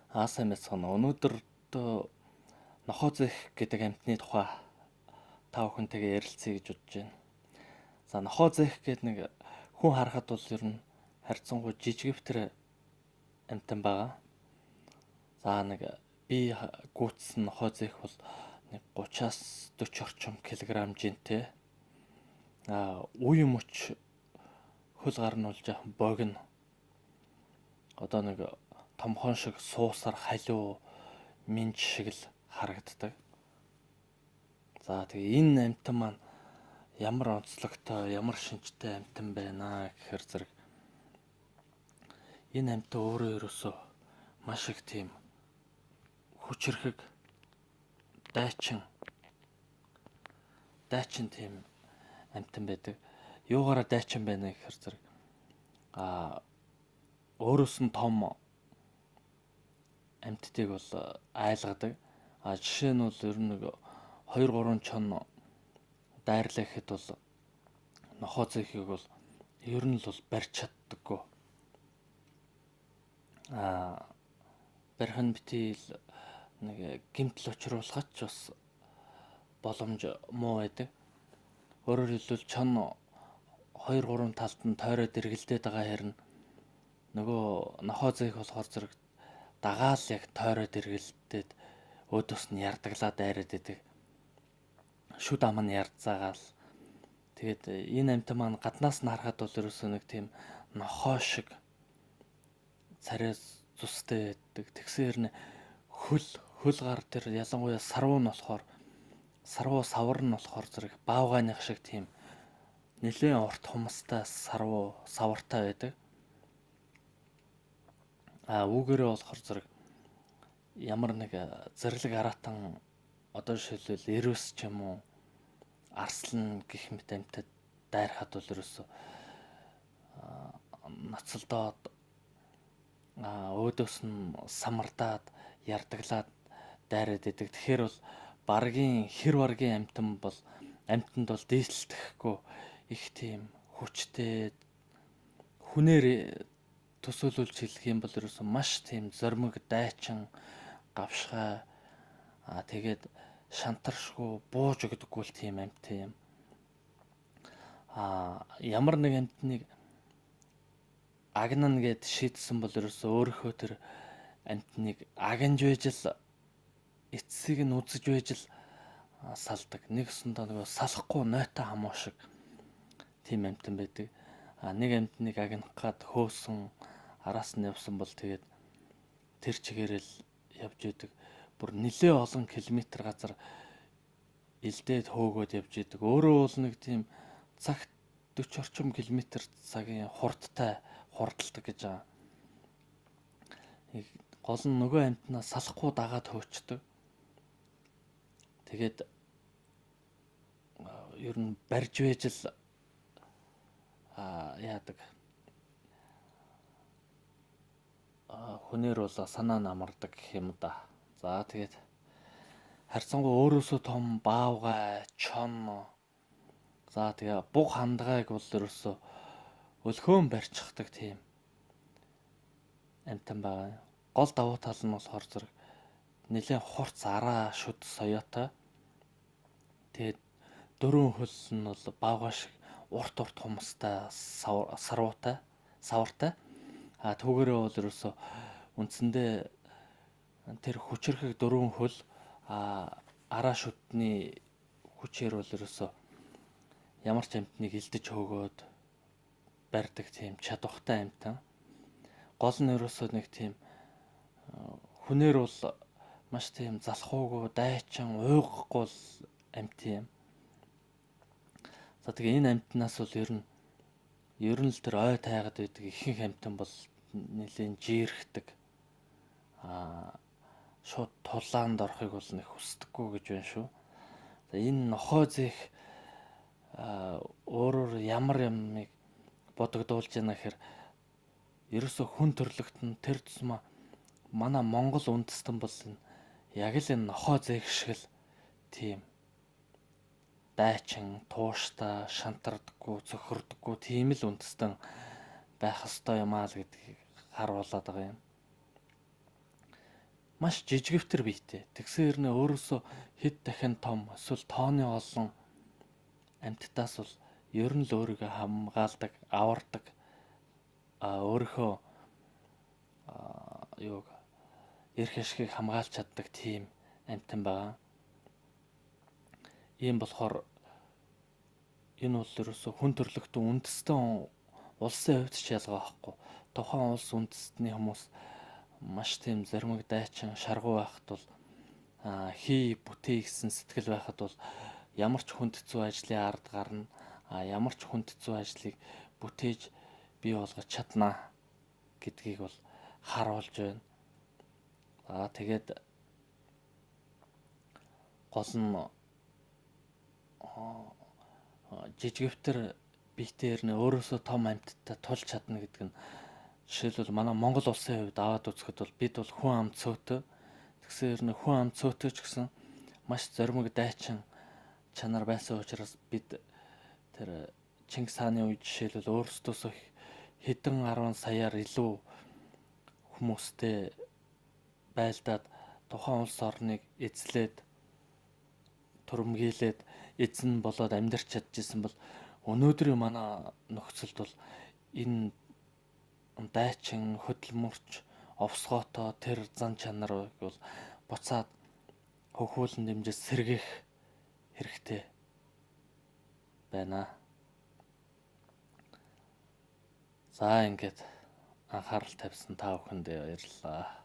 Сайн мэцхан өнөөдөр нохоо зэх гэдэг амьтны тухай та бүхэнтэйгээ ярилцъя гэж бодож байна. За нохоо зэх гэдэг нэг хүн харахад бол ер нь харьцангуй жижигвтер амьтан байгаа. За нэг би гүйцсэн нохоо зэх бол нэг 30-аас 40 орчим килограмм жинтэй. Үе мөч хөл гарнуул жаахан богино. Одоо нэг томхон шиг суусар халиу минж шиг л харагддаг. За тэгээ энэ амьтан маань ямар онцлогтой, ямар шинжтэй амьтан байна гэхээр зэрэг энэ амьтан өөрөө ерөөсөө маш их тийм хүчрхэг дайчин тийм амьтан байдаг. Юугаараа дайчин байна гэхээр зэрэг өөрөөс нь том амьтдыг бол айлгадаг. Жишээ нь бол ер нь нэг 2-3 чон дайрлаа гэхэд бол нохоо зэхийг бол ер нь л бол барьж чаддаггүй. Барих нь битгий нэг гэмтэл учруулахад ч бас боломж муу байдаг. Өөрөөр хэлбэл чон 2-3 талд нь тойроод эргэлдээд байгаа хэрнэ нөгөө нохоо зээх болохоор зэрэг дагаал яг тойроод эргэлдээд өөдөөс нь ярдаглаад дайраад идэг. Шүд ам нь ярдзаагаал. Тэгээд энэ амьтан маань гаднаас нь харахад бол ерөөсөө нэг тийм нохоо шиг царай зүстэй байдаг. Тэгсээр нэ хөл гар тэр ялангуяа сарвуу савар нь болохоор зэрэг баавгайных шиг тийм нэлээд урт хумстай савартай байдаг. Үүгээрээ болохоор зэрэг ямар нэг зэрлэг аратан одоо жишээлбэл эрвэс ч юм уу арслан гэх мэт амьтад дайрахад бол ерөөсө нацалдоод өөдөөс нь самардаад ярдаглаад дайраад идэг. Тэгэхээр бол хэр баргийн амьтанд бол дээшлэхгүй их тийм хүчтэй хүнээр төсөөлүүлж хэлэх юм бол ерөөсөн маш тийм зоримог дайчин гавшгай тэгээд шантаршгүй бууж өгдөггүй л тийм амьтан юм. Ямар нэг амьтныг агнана гэд шийдсэн бол ерөөсөө өөрийнхөө тэр амьтныг агнж байж л эцсийг нь үзэж байж л салдаг. Нэгсэндээ нөгөө салахгүй нойтой хамуу шиг тийм амьтан байдаг. Нэг амьтныг агнах гад хөөсөн араас нь явсан бол тэгээд тэр чигээрэл явж идэг. Бүр нэлээ олон километр газар элдээд хөөгөөд явж идэг. Өөрөө бол нэг тийм цагт 40 орчим километр цагийн хурдталдаг гэж байгаа. Гол нь нөгөө амьтнаа салахгүй дагаад хөөчдөг. Тэгээд ер нь барьж байж л яадаг. Хүнээр бол санаа намардаг гэх юм да. За тэгээд харьцангуй өөрөөсөө том баавгай, чон. За тэгээ буг хандгайг бол ерөөсөө өлхөөн барьчихдаг тийм амьтан байгаа. Гол давуу тал нь болохоор зэрэг нэлээд хурц араа шүд соёотой. Тэгээд дөрөв хөл нь бол баавгай шиг урт хумстай савартай. Түүгээрээ бол ерөөсөө үндсэндээ тэр хүчрхэг дөрвөн хөл араа шүдний хүчээр бол ерөөсөө ямар ч амьтныг элдэж хөөгөөд барьдаг тийм чадвартай амьтан. Гол нь ерөөсөө нэг тийм хүнээр бол маш тийм залхуугүй дайчин уйгахгүй л амьтан юм. За тэгээ энэ амьтнаас бол ер нь л тэр ой тайгаад байдаг ихэнх амьтан бол нэлээд жиэрхдэг. Шууд тулаанд орохыг бол нэг хүсдэггүй гэж байна шүү. За энэ нохоо зэх өөрөөр ямар юмыг бодогдуулж байна гэхээр ерөөсөө хүн төрлөختн тэр тусмаа манай Монгол үндэстэн бол яг л энэ нохоо зэх шиг л тийм дайчин, тууштай, шантардаггүй, цөхөрдөггүй тийм л үндэстэн байх ёстой юм аа л гэдгийг харуулад байгаа юм. маш жижигвтер биетэй. Тэгсэн хэрнээ өөрөөсөө хэд дахин том эсвэл тооны олон амьтдаас бол ер нь л өөрийгөө хамгаалдаг, авардаг, өөрийнхөө юуг эрх ашигыг хамгаалж чаддаг тийм амьтан байгаа. Ийм болохоор энэ бол ерөөсөө хүн төрлөختөн үндэстэн улсын хувьд ч ялгаа байхгүй. Тухайн улс үндэстний хүмүүс маш тийм зоримог дайчин шаргуу байхад бол хий бүтээ гэсэн сэтгэл байхад бол ямар ч хүндцүү ажлын ард гарна. Ямар ч хүндцүү ажлыг бүтээж бий болгож чаднаа гэдгийг бол харуулж байна. Тэгээд гол нь жижигвтер биетэйр нэ өөрөөсөө том амьтдтай тулж чадна гэдэг нь жишээлбэл манай Монгол улсын хувьд аваад үзэхэд бол бид бол хүн ам цөөтэй. Тэгсээр нэ хүн ам цөөтэй ч гэсэн маш зоримог дайчин чанар байсан учраас бид тэр Чингис хааны үед жишээлбэл өөрсдөөсөө хэдэн 10 саяар илүү хүмүүстэй байлдаад тухайн улс орныг эзлээд турмгийлээд эзэн болоод амьдарч чадчихсан бол өнөөдрийн манай нөхцөлд бол энэ дайчин хөдөлмөрч овсгоотой тэр зан чанарыг бол буцаад хөхүүлэн дэмжиж сэргийх хэрэгтэй байна. За ингээд анхаарал тавьсан та бүхэндээ баярлалаа.